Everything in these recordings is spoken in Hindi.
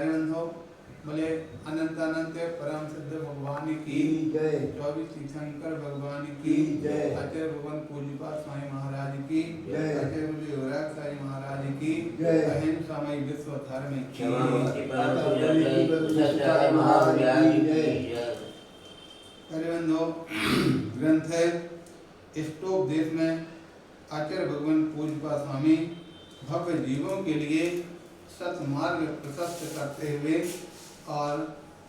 बंधो बोले अनंत अनंत परम सिद्ध भगवान की जय। 24 तीर्थंकर भगवान की जय। आचार्य भगवान पूज्यपाद स्वामी महाराज की जय। आचार्य गुरु युवराज साई महाराज की जय। अहिंसामय विश्व धर्म की अरे बंधो ग्रंथ है इष्टोपदेश में आचार्य भगवान पूज्यपाद स्वामी भव्य जीवों के लिए सत्मार्ग प्रशस्त करते हुए और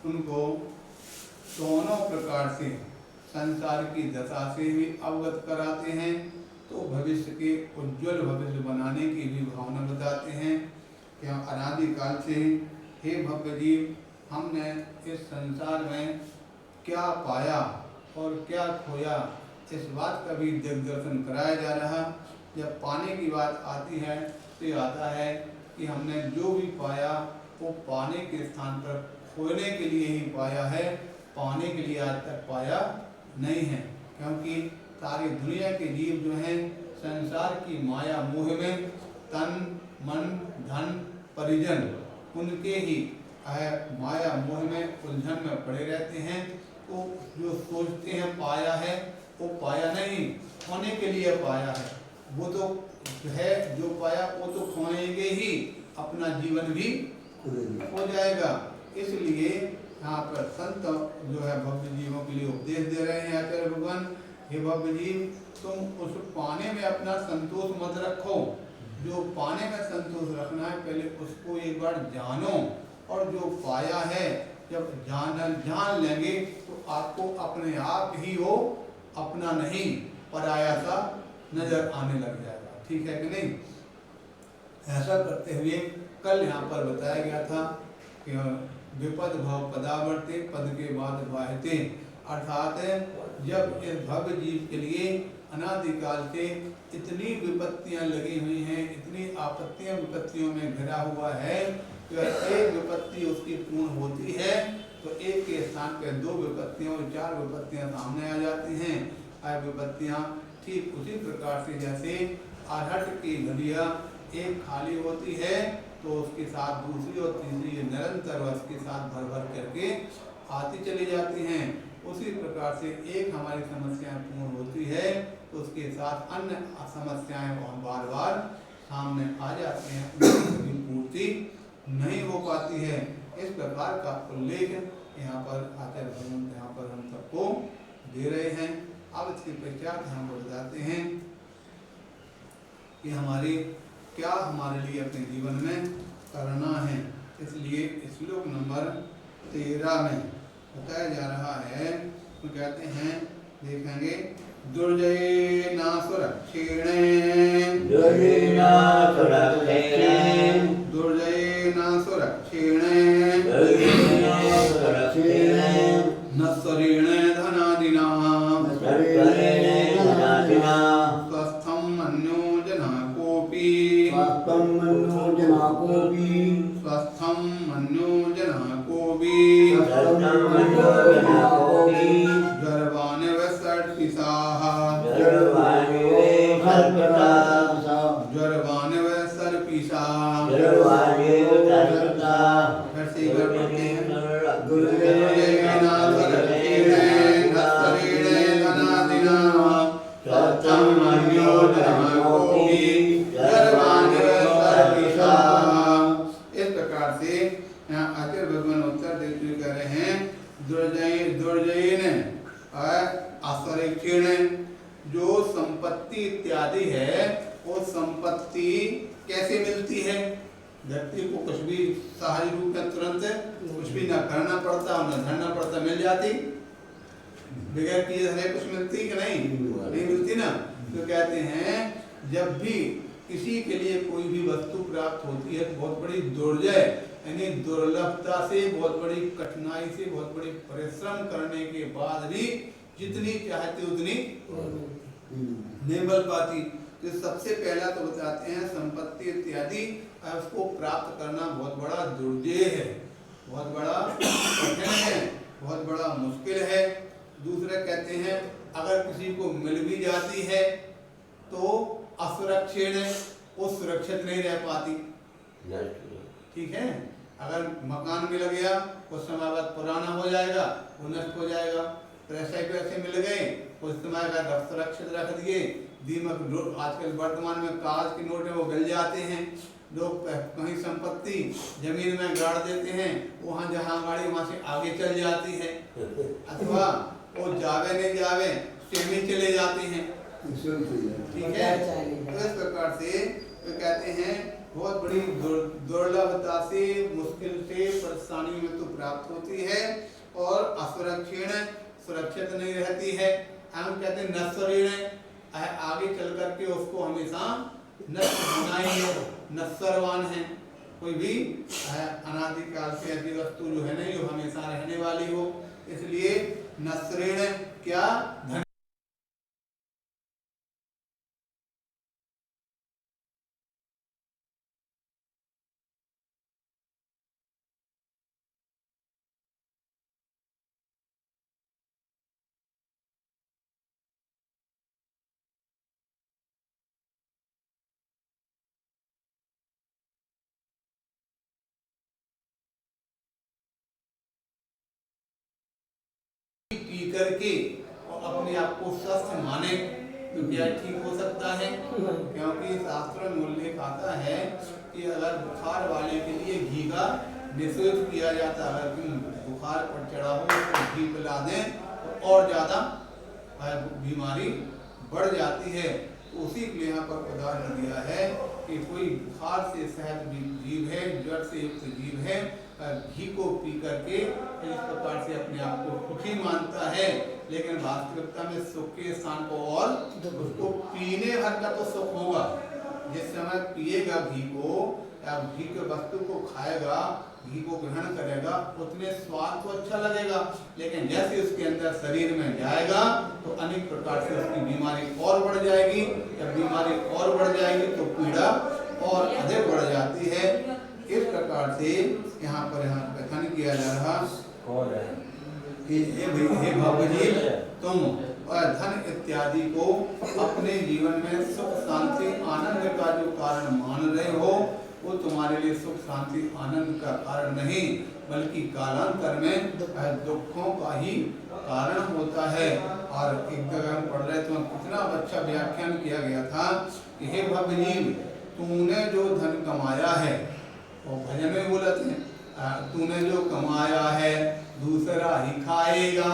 उनको दोनों प्रकार से संसार की दशा से भी अवगत कराते हैं, तो भविष्य के उज्जवल भविष्य बनाने की भी भावना बताते हैं कि अनादिकाल से हे भव्य जीव, हमने इस संसार में क्या पाया और क्या खोया, इस बात का भी दिग्दर्शन कराया जा रहा। जब पाने की बात आती है तो ये आता है कि हमने जो भी पाया वो पाने के स्थान पर खोने के लिए ही पाया है, पाने के लिए आज तक पाया नहीं है। क्योंकि सारी दुनिया के जीव जो हैं संसार की माया मोह में तन मन धन परिजन उनके ही माया मोह में उलझन में पड़े रहते हैं। तो जो सोचते हैं पाया है वो पाया नहीं, खोने के लिए पाया है। वो तो है जो पाया वो तो खोएंगे ही, अपना जीवन भी हो जाएगा। इसलिए यहाँ पर संत जो है भव्य जीवों के लिए उपदेश दे रहे हैं आचार्य भगवान, हे भव्य जीव, तुम उस पाने में अपना संतोष मत रखो। जो पाने में संतोष रखना है पहले उसको एक बार जानो, और जो पाया है जब जान लेंगे तो आपको अपने आप ही वो अपना नहीं पराया सा नजर आने लग जाएगा। ठीक है कि नहीं? ऐसा करते हुए कल यहाँ पर बताया गया था कि विपद भाव पदावर्ते पद के बाद वाहते, अर्थात जब इस भव्य जीव के लिए अनादिकाल से इतनी विपत्तियां लगी हुई हैं, इतनी आपत्तियां विपत्तियों में घिरा हुआ है, तो एक विपत्ति उसकी पूर्ण होती है तो एक के स्थान पर दो विपत्तियां और चार विपत्तियां सामने आ जाती हैं। यह विपत्तियां ठीक उसी प्रकार से जैसे आहट की घड़िया एक खाली होती है तो उसके साथ दूसरी और तीसरी निरंतर उसके साथ भर भर करके आती चली जाती हैं। उसी प्रकार से एक हमारी समस्याएं पूर्ण होती है तो उसके साथ अन्य समस्याएं बार बार सामने आ जाती हैं, उनकी कभी पूर्ति नहीं हो पाती है। इस प्रकार का उल्लेख यहाँ पर आचार्य भगवान यहाँ पर हम सबको दे रहे हैं। अब इसके पश्चात हम बताते हैं कि हमारे क्या हमारे लिए अपने जीवन में करना है। इसलिए श्लोक नंबर 13 में बताया जा रहा है, तो कहते हैं, देखेंगे, दुर्जयेना सुरक्षेणे दुर्जयेना सुरक्षेणे नश्वरेण धनादिना स्वस्थं मन्यो जना कोपि स्वस्थं मन्यो जना कोपि जर्वाणिव सर्पिषाः जर्वाणिव सर्पिषाः। फिर से एक बार पढ़ते हैं, दुर्जयेना सुरक्षेणे नश्वरेण धनादिना स्वस्थं मन्यो जना कोपि जर्वाणिव सर्पिषाः। इस प्रकार से यहाँ आचार्य भगवान उत्तर देते हुए कह रहे हैं, दुर्जयेन असुरक्षेण, जो संपत्ति इत्यादि है वो संपत्ति कैसे मिलती है? व्यक्ति को कुछ भी सहाय रूप में तुरंत कुछ भी ना करना पड़ता ना धरना पड़ता, मिल जाती, बगैर किए धरे कुछ मिलती कि नहीं मिलती ना। तो कहते हैं जब भी किसी के लिए कोई भी वस्तु प्राप्त होती है तो बहुत बड़ी दुर्जय यानी दुर्लभता से, बहुत बड़ी कठिनाई से, बहुत बड़ी परिश्रम करने के बाद भी जितनी चाहती उतनी नहीं मिल पाती। तो सबसे पहला तो बताते हैं संपत्ति इत्यादि उसको प्राप्त करना बहुत बड़ा दुर्जय है, बहुत बड़ा कठिन है, बहुत बड़ा मुश्किल है। दूसरा कहते हैं अगर किसी को मिल भी जाती है तो असुरक्षित है, वो सुरक्षित नहीं रह पाती। ठीक है, अगर मकान मिल गया कुछ समय बाद पुराना हो जाएगा, वो नष्ट हो जाएगा। पैसे मिल गए कुछ समय का सुरक्षित रख दिए, दीमक आजकल वर्तमान में कागज के नोट है वो गल जाते हैं। लोग कहीं संपत्ति जमीन में गाड़ देते हैं, वहाँ जहाँ गाड़ी वहाँ से आगे चल जाती है, अथवा वो जावे नहीं जावे सेमी चले जाते हैं। ठीक है, तो इस प्रकार से तो कहते हैं बहुत बड़ी दुर्लभता से मुश्किल से परेशानी में तो प्राप्त होती है और सुरक्षित नहीं रहती है। हम कहते हैं नश्वरेण, आगे चल करके उसको हमेशा नष्ट होना ही है, नश्वरवान है। कोई भी अनादिकाल से ऐसी वस्तु जो है ना जो हमेशा रहने वाली हो, इसलिए नश्वरेण क्या धन पी करके और अपने आप को स्वस्थ माने तो क्या ठीक हो सकता है? क्योंकि शास्त्रों में उल्लेख आता है कि अगर बुखार वाले के लिए घी का निषेध किया जाता है। अगर बुखार पर चढ़ा हो तो घी पिला दें तो और ज़्यादा बीमारी बढ़ जाती है। उसी के लिए यहाँ पर उदाहरण दिया है कि कोई बुखार से सहज जीव है, जड़ से युक्त जीव है, घी को पी करके इस प्रकार से अपने आप को सुखी मानता है, लेकिन वास्तविकता में सुख के स्थान को और उसको पीने भर का तो सुख होगा। जिस समय पिएगा घी को या घी के वस्तु को खाएगा, घी को ग्रहण करेगा, उतने स्वाद तो अच्छा लगेगा, लेकिन जैसे उसके अंदर शरीर में जाएगा तो अनेक प्रकार से उसकी बीमारी और बढ़ जाएगी। जब बीमारी और बढ़ जाएगी तो पीड़ा और अधिक बढ़ जाती है। इस प्रकार से यहाँ पर कथन किया जा रहा कि हे भवजीव, तुम धन इत्यादि को अपने जीवन में सुख शांति आनंद का जो कारण मान रहे हो, वो तुम्हारे लिए सुख शांति आनंद का कारण नहीं बल्कि कालांतर में दुखों का ही कारण होता है। और एक जगह हम पढ़ रहे तो कितना अच्छा व्याख्यान किया गया था कि हे भवजीव, तूने जो धन कमाया है, और भजन में बोला था तूने जो कमाया है दूसरा ही खाएगा।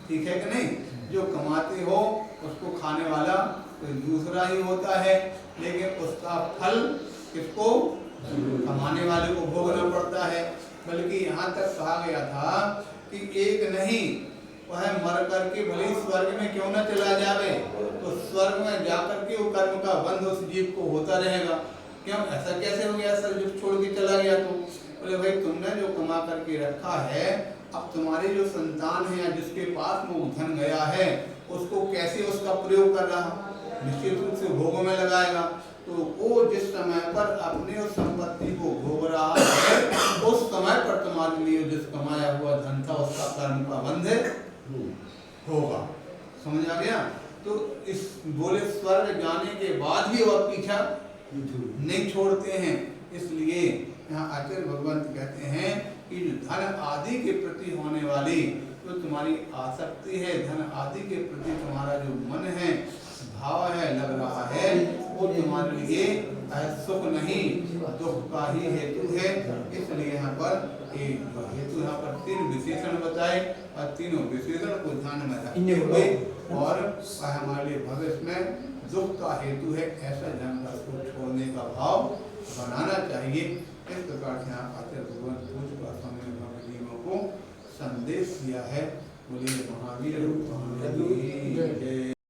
ठीक है कि नहीं? जो कमाते हो उसको खाने वाला तो दूसरा ही होता है, लेकिन उसका फल किसको? कमाने वाले को भोगना पड़ता है। बल्कि यहाँ तक कहा गया था कि एक नहीं, वह मर करके भले स्वर्ग में क्यों न चला जावे, तो स्वर्ग में जाकर के वो कर्म का बंध उस जीव को होता रहेगा। क्यों? ऐसा कैसे हो गया सर, जब छोड़ के चला गया तो? बोले भाई तुमने जो कमा करके रखा है, अब तुम्हारी जो संतान है या जिसके पास वो धन गया है, उसको कैसे उसका प्रयोग कर रहा? निश्चित रूप से भोगों में लगाएगा। तो वो जिस समय पर अपने उस संपत्ति को भोग रहा है, उस समय पर तुम्हारे लिए जिस कमाया हुआ धन था उसका कर्म का बंध होगा। समझ आ गया? तो इस बोले स्वर्ग जाने के बाद भी वह पीछा नहीं छोड़ते हैं। इसलिए यहाँ आचार्य भगवंत कहते हैं कि जो धन आदि के प्रति होने वाली जो तुम्हारी आसक्ति है, धन आदि के प्रति तुम्हारा जो मन है, भाव है, लग रहा है, वो तुम्हारे लिए सुख नहीं दुख का ही हेतु है। इसलिए यहाँ पर हेतु यहाँ पर 3 विशेषण बताए और तीनों विशेषण को ध्यान में रखते हुए और हमारे लिए भविष्य में दुख का हेतु है ऐसा जानकर उसको छोड़ने का भाव बनाना चाहिए। इस प्रकार से यहाँ आचार्य भगवान पूज्य स्वामी भक्त जीवों को संदेश दिया है। बोलिए महावीर।